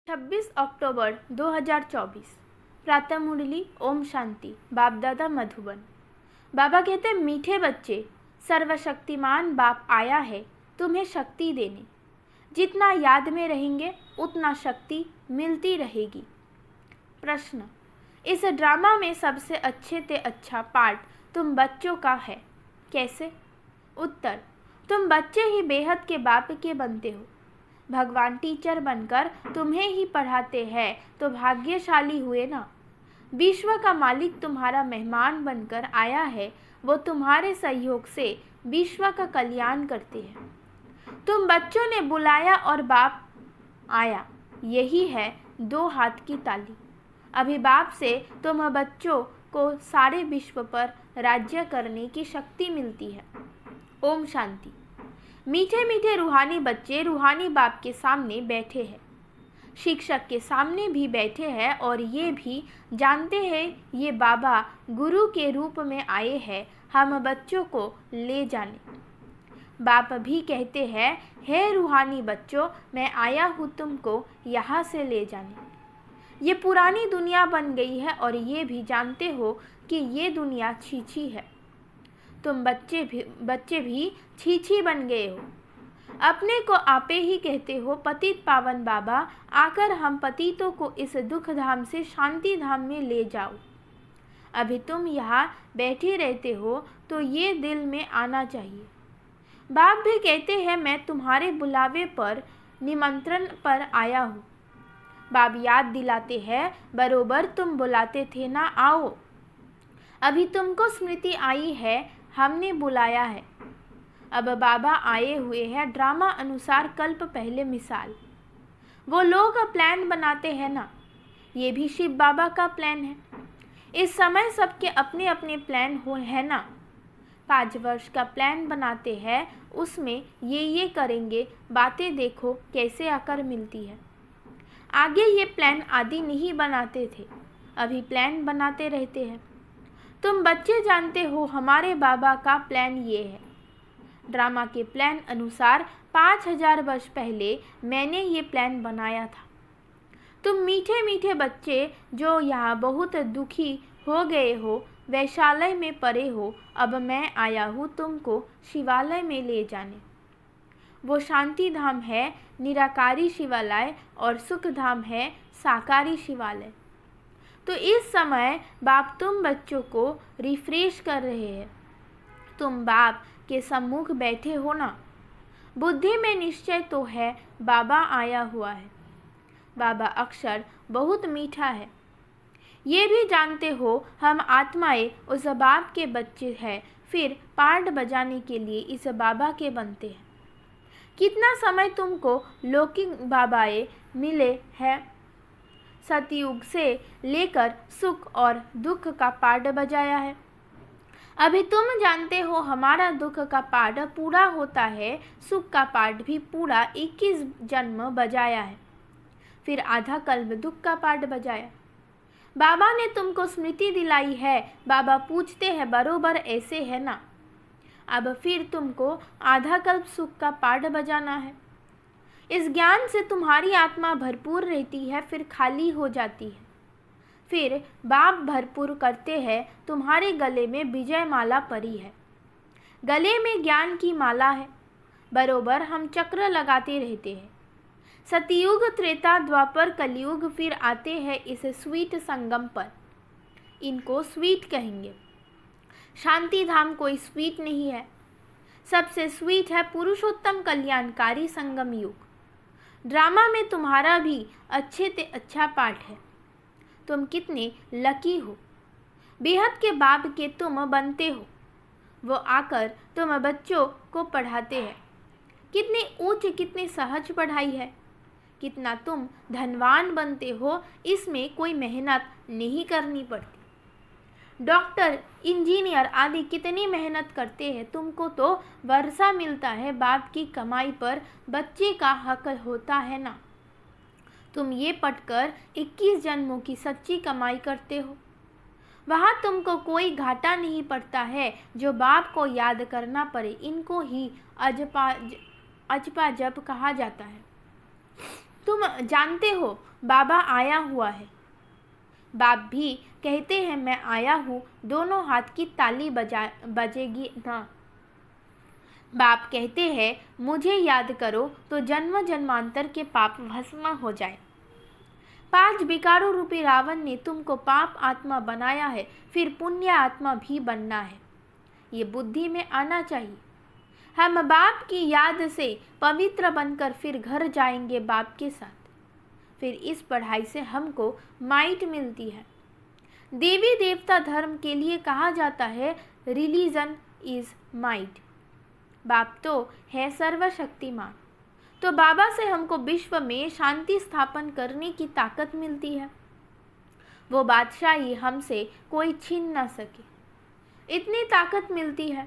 26 अक्टूबर 2024। प्रातः मुरली। ओम शांति। बाप दादा मधुबन। बाबा कहते मीठे बच्चे, सर्वशक्तिमान बाप आया है तुम्हें शक्ति देने। जितना याद में रहेंगे उतना शक्ति मिलती रहेगी। प्रश्न, इस ड्रामा में सबसे अच्छे से अच्छा पार्ट तुम बच्चों का है, कैसे? उत्तर, तुम बच्चे ही बेहद के बाप के बनते हो। भगवान टीचर बनकर तुम्हें ही पढ़ाते हैं तो भाग्यशाली हुए ना। विश्व का मालिक तुम्हारा मेहमान बनकर आया है, वो तुम्हारे सहयोग से विश्व का कल्याण करते हैं। तुम बच्चों ने बुलाया और बाप आया, यही है दो हाथ की ताली। अभी बाप से तुम बच्चों को सारे विश्व पर राज्य करने की शक्ति मिलती है। ओम शांति। मीठे मीठे रूहानी बच्चे रूहानी बाप के सामने बैठे हैं, शिक्षक के सामने भी बैठे हैं और ये भी जानते हैं ये बाबा गुरु के रूप में आए हैं हम बच्चों को ले जाने। बाप भी कहते हैं, हे रूहानी बच्चों, मैं आया हूँ तुमको यहाँ से ले जाने। ये पुरानी दुनिया बन गई है और ये भी जानते हो कि ये दुनिया छीछी है। तुम बच्चे भी छीछी बन गए हो। अपने को आपे ही कहते हो पतित पावन बाबा, आकर हम पतितों को इस दुख धाम से शांति धाम में ले जाओ। अभी तुम यहाँ बैठे रहते हो तो ये दिल में आना चाहिए। बाप भी कहते हैं मैं तुम्हारे बुलावे पर निमंत्रण पर आया हूँ। बाप याद दिलाते हैं बरोबर तुम बुलाते थे ना, आओ। अभी तुमको स्मृति आई है, हमने बुलाया है। अब बाबा आए हुए हैं ड्रामा अनुसार कल्प पहले मिसाल। वो लोग प्लान बनाते हैं ना, ये भी शिव बाबा का प्लान है। इस समय सबके अपने अपने प्लान है ना। 5 वर्ष का प्लान बनाते हैं, उसमें ये करेंगे, बातें देखो कैसे आकर मिलती है। आगे ये प्लान आदि नहीं बनाते थे, अभी प्लान बनाते रहते हैं। तुम बच्चे जानते हो हमारे बाबा का प्लान ये है। ड्रामा के प्लान अनुसार 5000 वर्ष पहले मैंने ये प्लान बनाया था। तुम मीठे मीठे बच्चे जो यहाँ बहुत दुखी हो गए हो, वैशालय में पड़े हो, अब मैं आया हूँ तुमको शिवालय में ले जाने। वो शांति धाम है निराकारी शिवालय और सुख धाम है साकारी शिवालय। तो इस समय बाप तुम बच्चों को रिफ्रेश कर रहे हैं। तुम बाप के सम्मुख बैठे हो ना। बुद्धि में निश्चय तो है बाबा आया हुआ है। बाबा अक्षर बहुत मीठा है। ये भी जानते हो हम आत्माएं उस बाप के बच्चे हैं, फिर पार्ट बजाने के लिए इस बाबा के बनते हैं। कितना समय तुमको लौकिक बाबाएं मिले हैं। सतयुग से लेकर सुख और दुख का पार्ट बजाया है। अभी तुम जानते हो हमारा दुख का पार्ट पूरा होता है, सुख का पार्ट भी पूरा 21 जन्म बजाया है, फिर आधा कल्प दुख का पार्ट बजाया। बाबा ने तुमको स्मृति दिलाई है। बाबा पूछते हैं बरोबर ऐसे है ना। अब फिर तुमको आधा कल्प सुख का पार्ट बजाना है। इस ज्ञान से तुम्हारी आत्मा भरपूर रहती है, फिर खाली हो जाती है। फिर बाप भरपूर करते हैं। तुम्हारे गले में विजय माला परी है, गले में ज्ञान की माला है। बरोबर हम चक्र लगाते रहते हैं। सतयुग, त्रेता, द्वापर, कलयुग फिर आते हैं इस स्वीट संगम पर। इनको स्वीट कहेंगे। शांति धाम कोई स्वीट नहीं है, सबसे स्वीट है पुरुषोत्तम कल्याणकारी संगम युग। ड्रामा में तुम्हारा भी अच्छे से अच्छा पार्ट है। तुम कितने लकी हो, बेहद के बाप के तुम बनते हो। वो आकर तुम बच्चों को पढ़ाते हैं। कितनी ऊंच कितनी सहज पढ़ाई है। कितना तुम धनवान बनते हो, इसमें कोई मेहनत नहीं करनी पड़ती। डॉक्टर, इंजीनियर आदि कितनी मेहनत करते हैं, तुमको तो वर्षा मिलता है। बाप की कमाई पर बच्चे का हक होता है ना। तुम ये पढ़कर 21 जन्मों की सच्ची कमाई करते हो। वहाँ तुमको कोई घाटा नहीं पड़ता है। जो बाप को याद करना पड़े, इनको ही अजपा जप कहा जाता है। तुम जानते हो बाबा आया हुआ है। बाप भी कहते हैं मैं आया हूँ, दोनों हाथ की ताली बजेगी ना। बाप कहते हैं मुझे याद करो तो जन्म जन्मांतर के पाप भस्म हो जाए। 5 विकारों रूपी रावण ने तुमको पाप आत्मा बनाया है, फिर पुण्य आत्मा भी बनना है। ये बुद्धि में आना चाहिए। हम बाप की याद से पवित्र बनकर फिर घर जाएंगे बाप के साथ। फिर इस पढ़ाई से हमको माइट मिलती है। देवी देवता धर्म के लिए कहा जाता है रिलीजन इज माइट। बाप तो है सर्वशक्तिमान। तो बाबा से हमको विश्व में शांति स्थापन करने की ताकत मिलती है। वो बादशाही हमसे कोई छीन ना सके, इतनी ताकत मिलती है।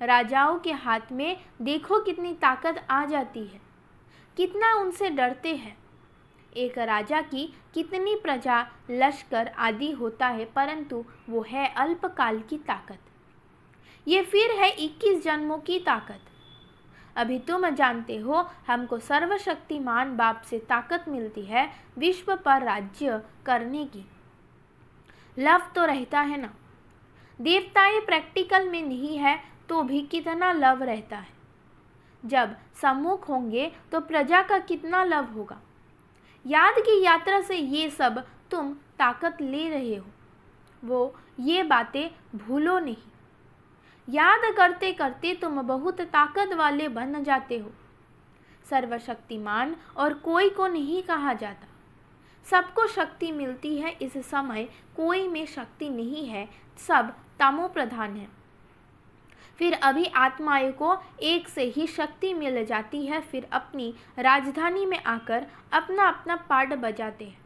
राजाओं के हाथ में देखो कितनी ताकत आ जाती है, कितना उनसे डरते हैं। एक राजा की कितनी प्रजा, लश्कर आदि होता है, परंतु वो है अल्पकाल की ताकत। ये फिर है 21 जन्मों की ताकत। अभी तुम जानते हो हमको सर्वशक्तिमान बाप से ताकत मिलती है विश्व पर राज्य करने की। लव तो रहता है ना। देवताएं प्रैक्टिकल में नहीं है तो भी कितना लव रहता है। जब सम्मुख होंगे तो प्रजा का कितना लव होगा। याद की यात्रा से ये सब तुम ताकत ले रहे हो, वो ये बातें भूलो नहीं। याद करते करते तुम बहुत ताकत वाले बन जाते हो। सर्वशक्तिमान और कोई को नहीं कहा जाता। सबको शक्ति मिलती है। इस समय कोई में शक्ति नहीं है, सब तमो प्रधान है। फिर अभी आत्माओं को एक से ही शक्ति मिल जाती है, फिर अपनी राजधानी में आकर अपना अपना पार्ट बजाते हैं,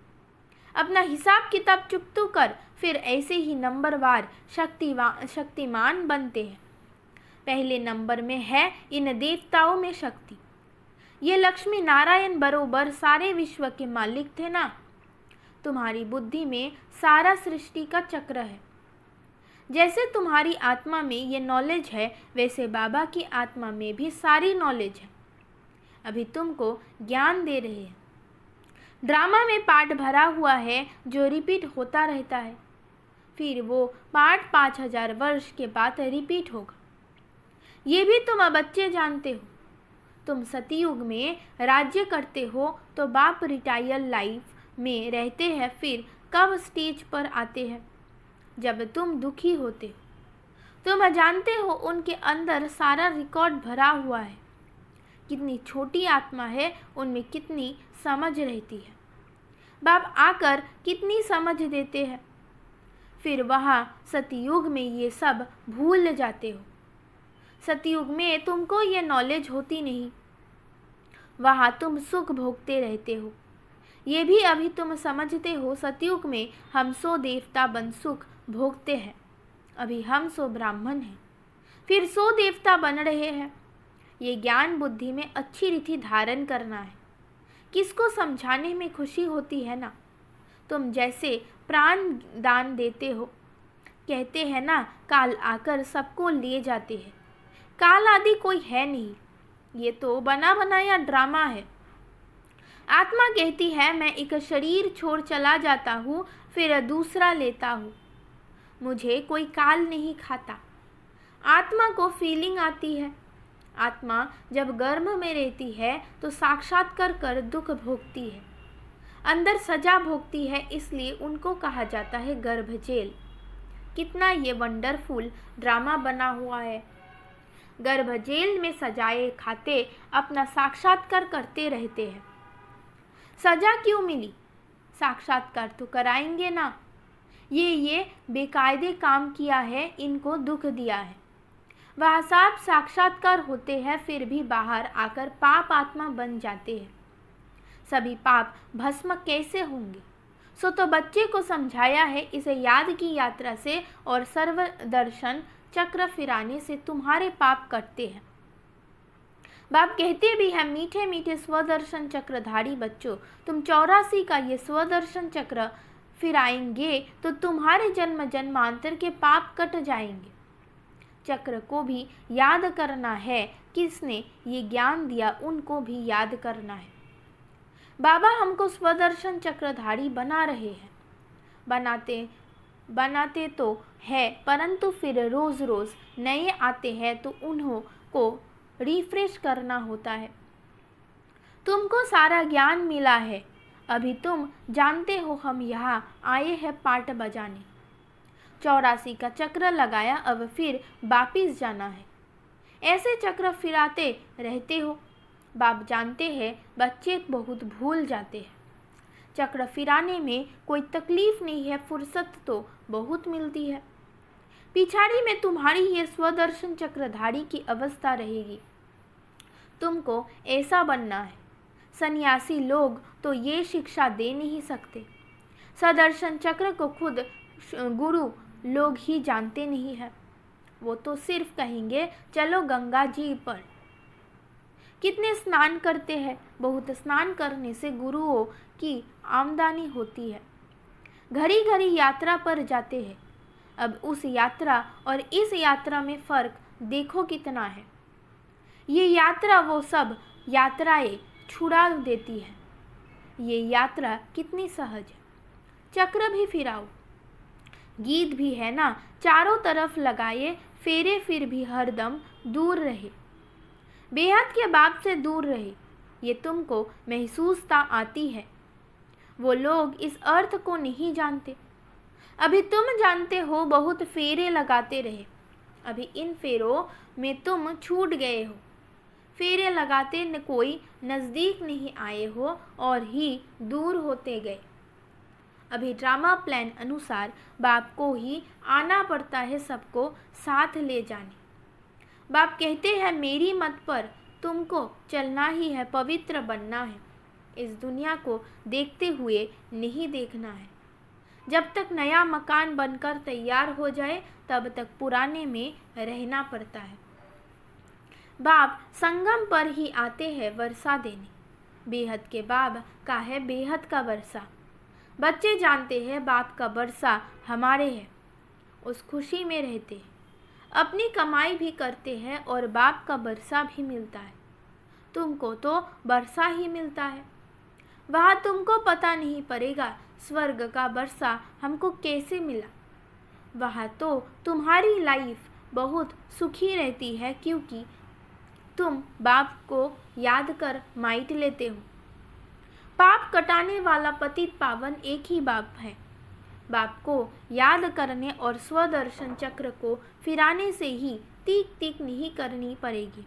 अपना हिसाब किताब चुकतू कर फिर ऐसे ही नंबरवार शक्तिमान बनते हैं। पहले नंबर में है इन देवताओं में शक्ति। ये लक्ष्मी नारायण बरोबर सारे विश्व के मालिक थे ना। तुम्हारी बुद्धि में सारा सृष्टि का चक्र है। जैसे तुम्हारी आत्मा में ये नॉलेज है, वैसे बाबा की आत्मा में भी सारी नॉलेज है। अभी तुमको ज्ञान दे रहे हैं। ड्रामा में पार्ट भरा हुआ है जो रिपीट होता रहता है, फिर वो पार्ट 5000 वर्ष के बाद रिपीट होगा। ये भी तुम बच्चे जानते हो। तुम सतयुग में राज्य करते हो तो बाप रिटायर लाइफ में रहते हैं, फिर कब स्टेज पर आते हैं जब तुम दुखी होते हो। तुम जानते हो उनके अंदर सारा रिकॉर्ड भरा हुआ है। कितनी छोटी आत्मा है, उनमें कितनी समझ रहती है। बाप आकर कितनी समझ देते हैं। फिर वहाँ सतयुग में ये सब भूल जाते हो। सतयुग में तुमको ये नॉलेज होती नहीं, वहाँ तुम सुख भोगते रहते हो। ये भी अभी तुम समझते हो। सतयुग में हम 100 देवता बन सुख भोगते हैं। अभी हम 100 ब्राह्मण हैं, फिर 100 देवता बन रहे हैं। ये ज्ञान बुद्धि में अच्छी रीति धारण करना है। किसको समझाने में खुशी होती है ना। तुम जैसे प्राण दान देते हो, कहते हैं ना काल आकर सबको ले जाते हैं। काल आदि कोई है नहीं, ये तो बना बनाया ड्रामा है। आत्मा कहती है मैं एक शरीर छोड़ चला जाता हूँ, फिर दूसरा लेता हूँ। मुझे कोई काल नहीं खाता। आत्मा को फीलिंग आती है। आत्मा जब गर्भ में रहती है तो साक्षात्कार कर दुख भोगती है, अंदर सजा भोगती है, इसलिए उनको कहा जाता है गर्भ जेल। कितना ये वंडरफुल ड्रामा बना हुआ है। गर्भ जेल में सजाए खाते अपना साक्षात्कार करते रहते हैं। सजा क्यों मिली? साक्षात्कार तो कराएंगे ना। ये बेकायदे काम किया है, इनको दुख दिया है। वह सब साक्षात्कार होते हैं, फिर भी बाहर आकर पाप आत्मा बन जाते हैं। सभी पाप भस्म कैसे होंगे? सो तो बच्चे को समझाया है, इसे याद की यात्रा से और सर्वदर्शन चक्र फिराने से तुम्हारे पाप कटते हैं। बाप कहते भी हैं मीठे मीठे स्वदर्शन चक्रधारी बच्चों, तुम 84 का ये स्वदर्शन चक्र फिराएंगे तो तुम्हारे जन्म जन्मांतर के पाप कट जाएंगे। चक्र को भी याद करना है। किसने ये ज्ञान दिया उनको भी याद करना है। बाबा हमको स्वदर्शन चक्रधारी बना रहे हैं। बनाते तो है, परंतु फिर रोज़ रोज़ नए आते हैं तो उन्हों को रिफ्रेश करना होता है। तुमको सारा ज्ञान मिला है, अभी तुम जानते हो हम यहाँ आए हैं पाठ बजाने। 84 का चक्र लगाया, अब फिर वापिस जाना है। ऐसे चक्र फिराते रहते हो। बाप जानते हैं बच्चे बहुत भूल जाते हैं। चक्र फिराने में कोई तकलीफ नहीं है, फुर्सत तो बहुत मिलती है। पिछाड़ी में तुम्हारी ये स्वदर्शन चक्रधारी की अवस्था रहेगी। तुमको ऐसा बनना है। सन्यासी लोग तो ये शिक्षा दे नहीं सकते। सदर्शन चक्र को खुद गुरु लोग ही जानते नहीं है। वो तो सिर्फ कहेंगे चलो गंगा जी पर। कितने स्नान करते हैं। बहुत स्नान करने से गुरुओं की आमदनी होती है। घड़ी घड़ी यात्रा पर जाते हैं। अब उस यात्रा और इस यात्रा में फ़र्क देखो कितना है। ये यात्रा वो सब यात्राएं छुड़ा देती है। ये यात्रा कितनी सहज है। चक्र भी फिराओ। गीत भी है ना, चारों तरफ लगाए फेरे, फिर भी हरदम दूर रहे। बेहद के बाप से दूर रहे। ये तुमको महसूसता आती है। वो लोग इस अर्थ को नहीं जानते। अभी तुम जानते हो, बहुत फेरे लगाते रहे। अभी इन फेरों में तुम छूट गए हो। फेरे लगाते न कोई नज़दीक नहीं आए हो और ही दूर होते गए। अभी ड्रामा प्लान अनुसार बाप को ही आना पड़ता है, सबको साथ ले जाने। बाप कहते हैं मेरी मत पर तुमको चलना ही है, पवित्र बनना है। इस दुनिया को देखते हुए नहीं देखना है। जब तक नया मकान बनकर तैयार हो जाए तब तक पुराने में रहना पड़ता है। बाप संगम पर ही आते हैं वर्षा देने। बेहद के बाप का है बेहद का वर्षा। बच्चे जानते हैं बाप का वर्षा हमारे है। उस खुशी में रहते हैं। अपनी कमाई भी करते हैं और बाप का वर्षा भी मिलता है। तुमको तो वर्षा ही मिलता है। वहाँ तुमको पता नहीं पड़ेगा स्वर्ग का वर्षा हमको कैसे मिला। वहाँ तो तुम्हारी लाइफ बहुत सुखी रहती है, क्योंकि तुम बाप को याद कर माइट लेते हो। पाप कटाने वाला पतित पावन एक ही बाप है। बाप को याद करने और स्वदर्शन चक्र को फिराने से ही तीक तीक नहीं करनी पड़ेगी।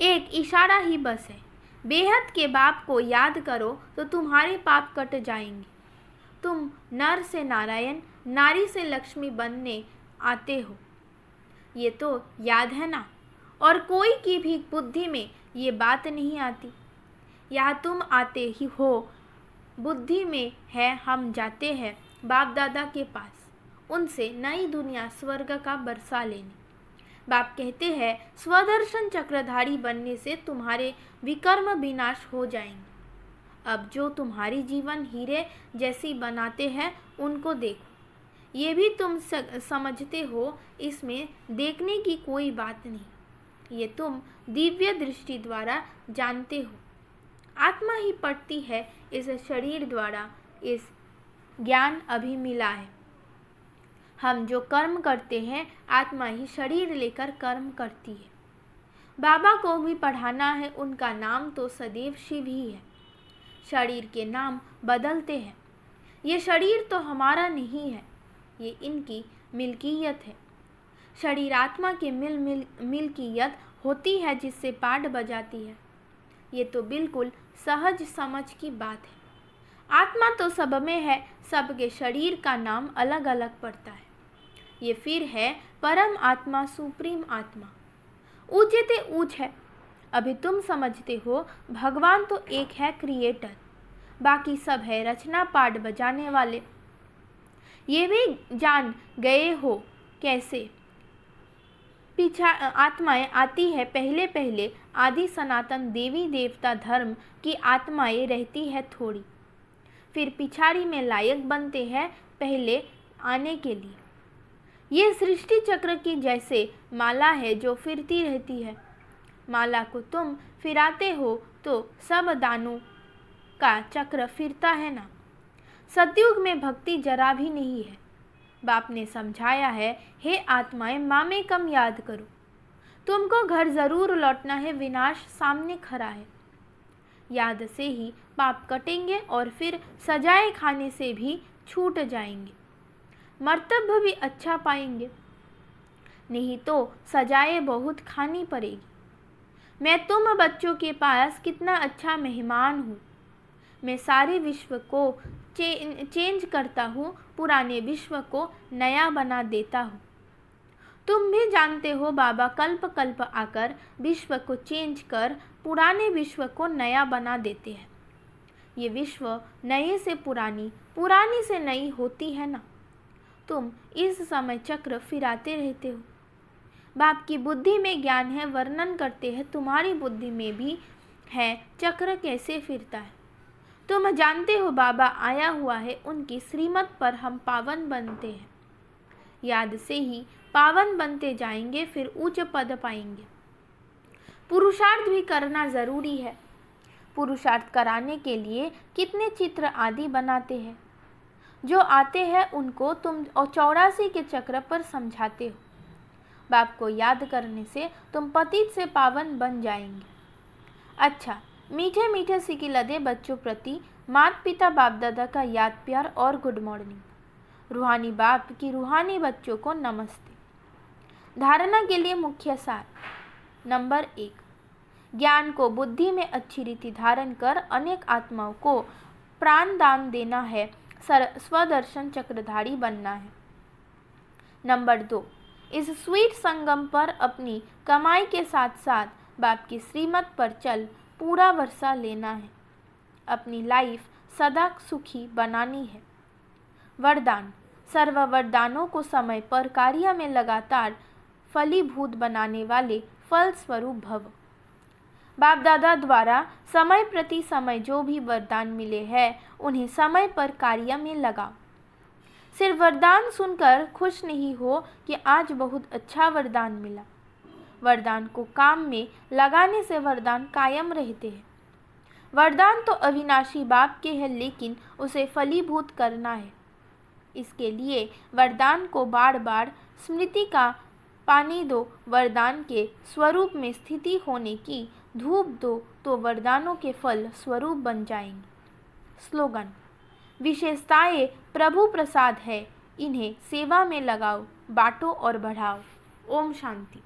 एक इशारा ही बस है। बेहद के बाप को याद करो तो तुम्हारे पाप कट जाएंगे। तुम नर से नारायण, नारी से लक्ष्मी बनने आते हो, ये तो याद है ना। और कोई की भी बुद्धि में ये बात नहीं आती। यहाँ तुम आते ही हो, बुद्धि में है हम जाते हैं बाप दादा के पास, उनसे नई दुनिया स्वर्ग का बरसा लेने। बाप कहते हैं स्वदर्शन चक्रधारी बनने से तुम्हारे विकर्म विनाश हो जाएंगे। अब जो तुम्हारी जीवन हीरे जैसी बनाते हैं उनको देखो। ये भी तुम समझते हो, इसमें देखने की कोई बात नहीं। ये तुम दिव्य दृष्टि द्वारा जानते हो। आत्मा ही पढ़ती है इस शरीर द्वारा। इस ज्ञान अभी मिला है। हम जो कर्म करते हैं, आत्मा ही शरीर लेकर कर्म करती है। बाबा को भी पढ़ाना है, उनका नाम तो सदैव शिव ही है। शरीर के नाम बदलते हैं। ये शरीर तो हमारा नहीं है, ये इनकी मिल्कियत है। शरीर आत्मा की मिल्कियत होती है, जिससे पाठ बजाती है। ये तो बिल्कुल सहज समझ की बात है। आत्मा तो सब में है, सबके शरीर का नाम अलग अलग पड़ता है। ये फिर है परम आत्मा, सुप्रीम आत्मा। ऊंचे ऊंच है। अभी तुम समझते हो भगवान तो एक है क्रिएटर, बाकी सब है रचना पाठ बजाने वाले। ये भी जान गए हो कैसे पीछा आत्माएं आती है। पहले पहले आदि सनातन देवी देवता धर्म की आत्माएं रहती है थोड़ी, फिर पिछाड़ी में लायक बनते हैं पहले आने के लिए। ये सृष्टि चक्र की जैसे माला है जो फिरती रहती है। माला को तुम फिराते हो तो सब दानों का चक्र फिरता है ना। सतयुग में भक्ति जरा भी नहीं है। बाप ने समझाया है, हे आत्माएं, माँ में कम याद करो। तुमको घर जरूर लौटना है, विनाश सामने खड़ा है। याद से ही पाप कटेंगे और फिर सजाए खाने से भी छूट जाएंगे, मर्तबा भी अच्छा पाएंगे। नहीं तो सजाए बहुत खानी पड़ेगी। मैं तुम बच्चों के पास कितना अच्छा मेहमान हूँ। मैं सारे विश्व को चेंज करता हूँ, पुराने विश्व को नया बना देता हूँ। तुम भी जानते हो बाबा कल्प कल्प आकर विश्व को चेंज कर पुराने विश्व को नया बना देते हैं। ये विश्व नए से पुरानी, पुरानी से नई होती है ना। तुम इस समय चक्र फिराते रहते हो। बाप की बुद्धि में ज्ञान है, वर्णन करते हैं, तुम्हारी बुद्धि में भी है चक्र कैसे फिरता है। तुम जानते हो बाबा आया हुआ है, उनकी श्रीमत पर हम पावन बनते हैं। याद से ही पावन बनते जाएंगे, फिर उच्च पद पाएंगे। पुरुषार्थ भी करना जरूरी है। पुरुषार्थ कराने के लिए कितने चित्र आदि बनाते हैं। जो आते हैं उनको तुम 84 के चक्र पर समझाते हो। बाप को याद करने से तुम पतित से पावन बन जाएंगे। अच्छा, मीठे मीठे सिकी लदे बच्चों प्रति माता पिता बाप दादा का याद प्यार और गुड मॉर्निंग। रूहानी बाप की रूहानी बच्चों को नमस्ते। धारणा के लिए मुख्य सार। नंबर 1, ज्ञान को बुद्धि में अच्छी रीति धारण कर अनेक आत्माओं को प्राण दान देना है, स्वदर्शन चक्रधारी बनना है। नंबर 2, इस स्वीट संगम पर अपनी कमाई के साथ साथ बाप की श्रीमत पर चल पूरा वर्षा लेना है। अपनी लाइफ सदा सुखी बनानी है। वरदान। सर्व वरदानों को समय पर कार्य में लगातार फलीभूत बनाने वाले फल स्वरूप भव। बाप दादा द्वारा समय प्रति समय जो भी वरदान मिले हैं उन्हें समय पर कार्य में लगाओ। सिर्फ वरदान सुनकर खुश नहीं हो कि आज बहुत अच्छा वरदान मिला। वरदान को काम में लगाने से वरदान कायम रहते हैं। वरदान तो अविनाशी बाप के हैं, लेकिन उसे फलीभूत करना है। इसके लिए वरदान को बार बार स्मृति का पानी दो। वरदान के स्वरूप में स्थिति होने की धूप दो तो वरदानों के फल स्वरूप बन जाएंगे। स्लोगन। विशेषताएं प्रभु प्रसाद है, इन्हें सेवा में लगाओ, बांटो और बढ़ाओ। ओम शांति।